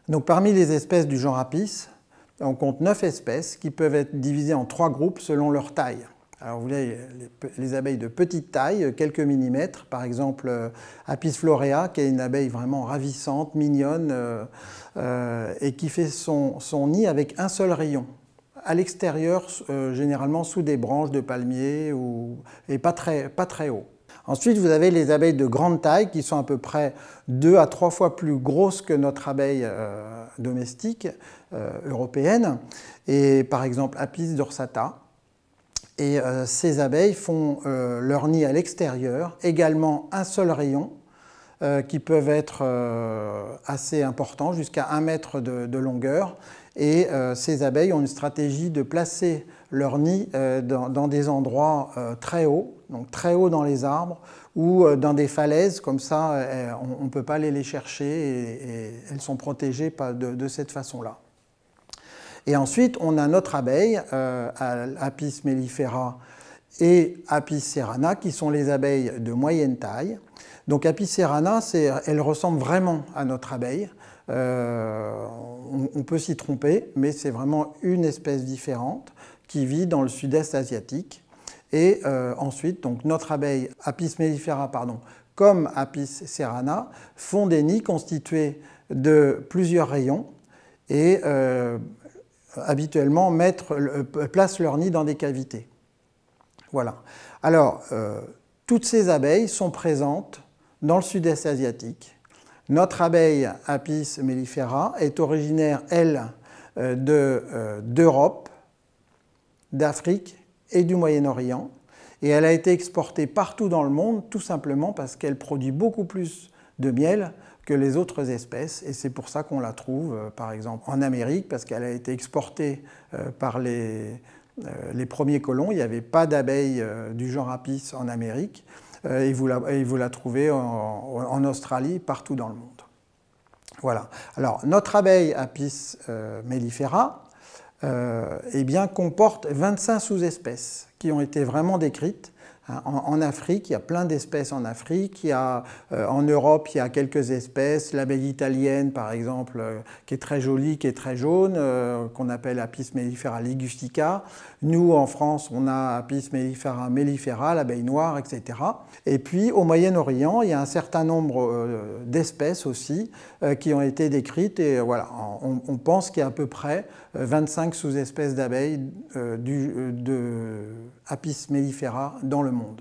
Donc parmi les espèces du genre Apis, on compte 9 espèces qui peuvent être divisées en 3 groupes selon leur taille. Alors vous avez les abeilles de petite taille, quelques millimètres, par exemple Apis florea, qui est une abeille vraiment ravissante, mignonne, et qui fait son nid avec un seul rayon. À l'extérieur, généralement sous des branches de palmier et pas très haut. Ensuite, vous avez les abeilles de grande taille qui sont à peu près 2 à 3 fois plus grosses que notre abeille domestique européenne, et par exemple Apis dorsata. Et ces abeilles font leur nid à l'extérieur, également un seul rayon, qui peuvent être assez importants, jusqu'à 1 mètre de longueur. Et ces abeilles ont une stratégie de placer leur nid dans des endroits très hauts, donc très haut dans les arbres, ou dans des falaises, comme ça on ne peut pas aller les chercher et elles sont protégées de cette façon-là. Et ensuite, on a notre abeille, Apis mellifera et Apis cerana, qui sont les abeilles de moyenne taille. Donc Apis cerana, elle ressemble vraiment à notre abeille. On peut s'y tromper, mais c'est vraiment une espèce différente qui vit dans le sud-est asiatique. Et ensuite, donc notre abeille, Apis mellifera, comme Apis cerana, font des nids constitués de plusieurs rayons et habituellement placent leur nid dans des cavités. Voilà. Alors, toutes ces abeilles sont présentes dans le sud-est asiatique. Notre abeille Apis mellifera est originaire, elle, d'Europe, d'Afrique et du Moyen-Orient. Et elle a été exportée partout dans le monde, tout simplement parce qu'elle produit beaucoup plus de miel que les autres espèces. Et c'est pour ça qu'on la trouve, par exemple, en Amérique, parce qu'elle a été exportée par les premiers colons. Il n'y avait pas d'abeilles du genre Apis en Amérique. Et vous la trouvez en Australie, partout dans le monde. Voilà. Alors, notre abeille Apis mellifera eh bien, comporte 25 sous-espèces qui ont été vraiment décrites. En Afrique, il y a plein d'espèces en Afrique. En Europe, il y a quelques espèces. L'abeille italienne, par exemple, qui est très jolie, qui est très jaune, qu'on appelle Apis mellifera ligustica. Nous, en France, on a Apis mellifera mellifera, l'abeille noire, etc. Et puis, au Moyen-Orient, il y a un certain nombre d'espèces aussi qui ont été décrites. Et voilà, on pense qu'il y a à peu près 25 sous-espèces d'abeilles de Apis mellifera dans le monde.